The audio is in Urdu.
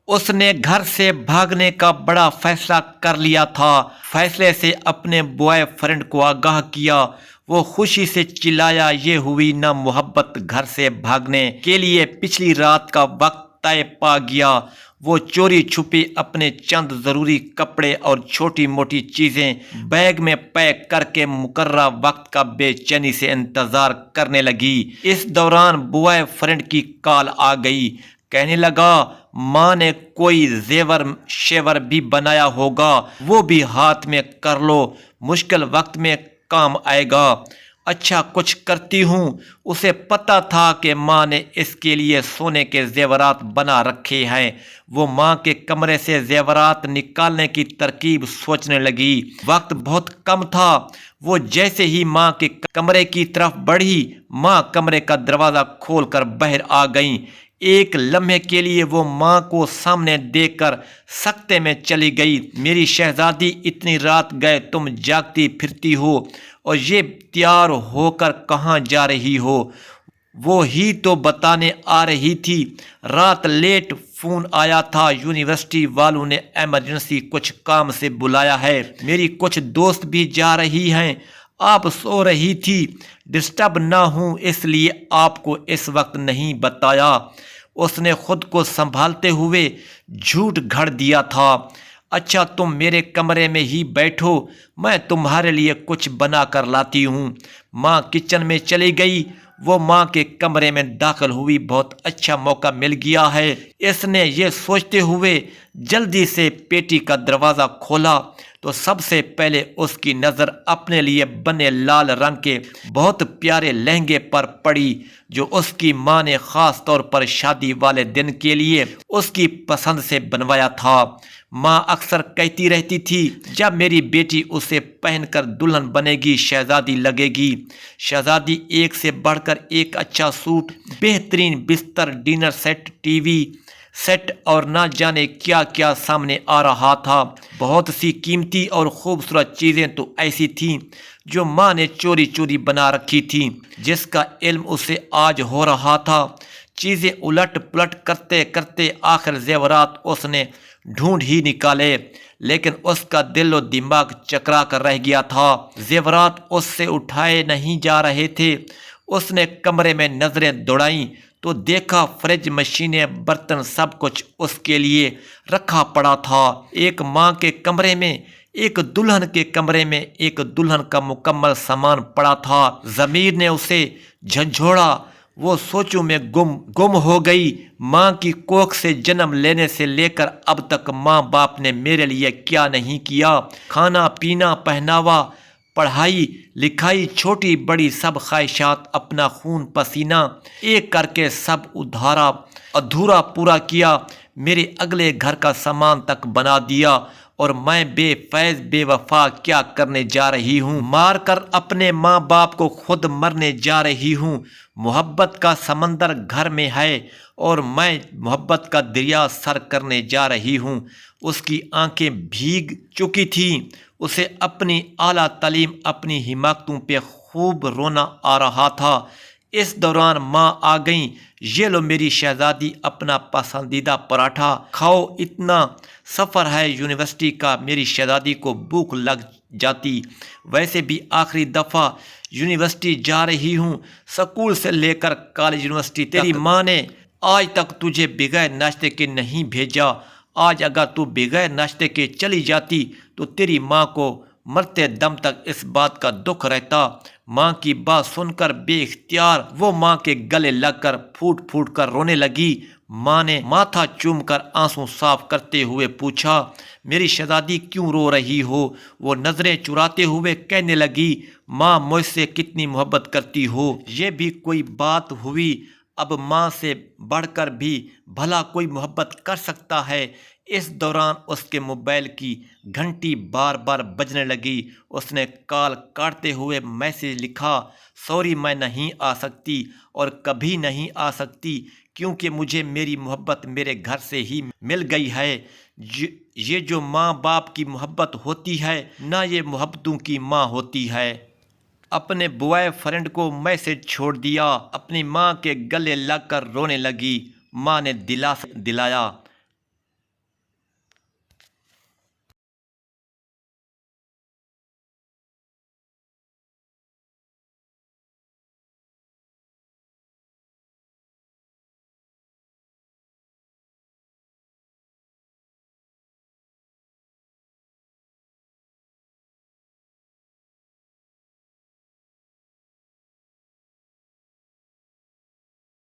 اس نے گھر سے بھاگنے کا بڑا فیصلہ کر لیا تھا۔ فیصلے سے اپنے بوائے فرینڈ کو آگاہ کیا۔ وہ خوشی سے چلایا، یہ ہوئی نہ محبت، گھر سے بھاگنے کے لیے پچھلی رات کا وقت طے پا گیا۔ وہ چوری چھپی اپنے چند ضروری کپڑے اور چھوٹی موٹی چیزیں بیگ میں پیک کر کے مقررہ وقت کا بے چینی سے انتظار کرنے لگی۔ اس دوران بوائے فرینڈ کی کال آ گئی۔ کہنے لگا، ماں نے کوئی زیور شیور بھی بنایا ہوگا، وہ بھی ہاتھ میں کر لو، مشکل وقت میں کام آئے گا۔ اچھا کچھ کرتی ہوں۔ اسے پتا تھا کہ ماں نے اس کے لیے سونے کے زیورات بنا رکھے ہیں۔ وہ ماں کے کمرے سے زیورات نکالنے کی ترکیب سوچنے لگی۔ وقت بہت کم تھا۔ وہ جیسے ہی ماں کے کمرے کی طرف بڑھی، ماں کمرے کا دروازہ کھول کر باہر آ گئیں۔ ایک لمحے کے لیے وہ ماں کو سامنے دیکھ کر سکتے میں چلی گئی۔ میری شہزادی، اتنی رات گئے تم جاگتی پھرتی ہو اور یہ تیار ہو کر کہاں جا رہی ہو؟ وہ ہی تو بتانے آ رہی تھی، رات لیٹ فون آیا تھا، یونیورسٹی والوں نے ایمرجنسی کچھ کام سے بلایا ہے، میری کچھ دوست بھی جا رہی ہیں، آپ سو رہی تھی، ڈسٹرب نہ ہوں اس لیے آپ کو اس وقت نہیں بتایا۔ اس نے خود کو سنبھالتے ہوئے جھوٹ گھڑ دیا تھا۔ اچھا تم میرے کمرے میں ہی بیٹھو، میں تمہارے لیے کچھ بنا کر لاتی ہوں۔ ماں کچن میں چلی گئی۔ وہ ماں کے کمرے میں داخل ہوئی۔ بہت اچھا موقع مل گیا ہے، اس نے یہ سوچتے ہوئے جلدی سے پیٹی کا دروازہ کھولا تو سب سے پہلے اس کی نظر اپنے لیے بنے لال رنگ کے بہت پیارے لہنگے پر پڑی جو اس کی ماں نے خاص طور پر شادی والے دن کے لیے اس کی پسند سے بنوایا تھا۔ ماں اکثر کہتی رہتی تھی، جب میری بیٹی اسے پہن کر دلہن بنے گی شہزادی لگے گی۔ شہزادی ایک سے بڑھ کر ایک اچھا سوٹ، بہترین بستر، dinner set, TV set اور نہ جانے کیا کیا سامنے آ رہا تھا۔ بہت سی قیمتی اور خوبصورت چیزیں تو ایسی تھیں جو ماں نے چوری چوری بنا رکھی تھیں، جس کا علم اسے آج ہو رہا تھا۔ چیزیں الٹ پلٹ کرتے کرتے آخر زیورات اس نے ڈھونڈ ہی نکالے، لیکن اس کا دل و دماغ چکرا کر رہ گیا تھا۔ زیورات اس سے اٹھائے نہیں جا رہے تھے۔ اس نے کمرے میں نظریں دوڑائیں تو دیکھا فریج، مشینیں، برتن، سب کچھ اس کے لیے رکھا پڑا تھا۔ ایک ماں کے کمرے میں، ایک دلہن کے کمرے میں ایک دلہن کا مکمل سامان پڑا تھا۔ ضمیر نے اسے جھنجھوڑا۔ وہ سوچوں میں گم ہو گئی۔ ماں کی کوکھ سے جنم لینے سے لے کر اب تک ماں باپ نے میرے لیے کیا نہیں کیا۔ کھانا پینا، پہناوا، پڑھائی لکھائی، چھوٹی بڑی سب خواہشات، اپنا خون پسینہ ایک کر کے سب ادھورا پورا کیا۔ میرے اگلے گھر کا سامان تک بنا دیا، اور میں بے فیض بے وفا کیا کرنے جا رہی ہوں؟ مار کر اپنے ماں باپ کو خود مرنے جا رہی ہوں۔ محبت کا سمندر گھر میں ہے اور میں محبت کا دریا سر کرنے جا رہی ہوں۔ اس کی آنکھیں بھیگ چکی تھیں۔ اسے اپنی اعلیٰ تعلیم، اپنی حماقتوں پہ خوب رونا آ رہا تھا۔ اس دوران ماں آ گئیں۔ یہ لو میری شہزادی، اپنا پسندیدہ پراٹھا کھاؤ، اتنا سفر ہے یونیورسٹی کا۔ میری شہزادی کو بھوک لگ جاتی، ویسے بھی آخری دفعہ یونیورسٹی جا رہی ہوں، سکول سے لے کر کالج یونیورسٹی تیری ماں نے آج تک تجھے بغیر ناشتے کے نہیں بھیجا۔ آج اگر تو بغیر ناشتے کے چلی جاتی تو تیری ماں کو مرتے دم تک اس بات کا دکھ رہتا۔ ماں کی بات سن کر بے اختیار وہ ماں کے گلے لگ کر پھوٹ پھوٹ کر رونے لگی۔ ماں نے ماتھا چوم کر آنسو صاف کرتے ہوئے پوچھا، میری شہزادی کیوں رو رہی ہو؟ وہ نظریں چراتے ہوئے کہنے لگی، ماں مجھ سے کتنی محبت کرتی ہو، یہ بھی کوئی بات ہوئی؟ اب ماں سے بڑھ کر بھی بھلا کوئی محبت کر سکتا ہے؟ اس دوران اس کے موبائل کی گھنٹی بار بار بجنے لگی۔ اس نے کال کاٹتے ہوئے میسج لکھا، سوری میں نہیں آ سکتی اور کبھی نہیں آ سکتی، کیونکہ مجھے میری محبت میرے گھر سے ہی مل گئی ہے۔ یہ جو ماں باپ کی محبت ہوتی ہے، نہ یہ محبتوں کی ماں ہوتی ہے۔ اپنے بوائے فرینڈ کو میسج چھوڑ دیا۔ اپنی ماں کے گلے لگ کر رونے لگی۔ ماں نے دلاسا دلایا،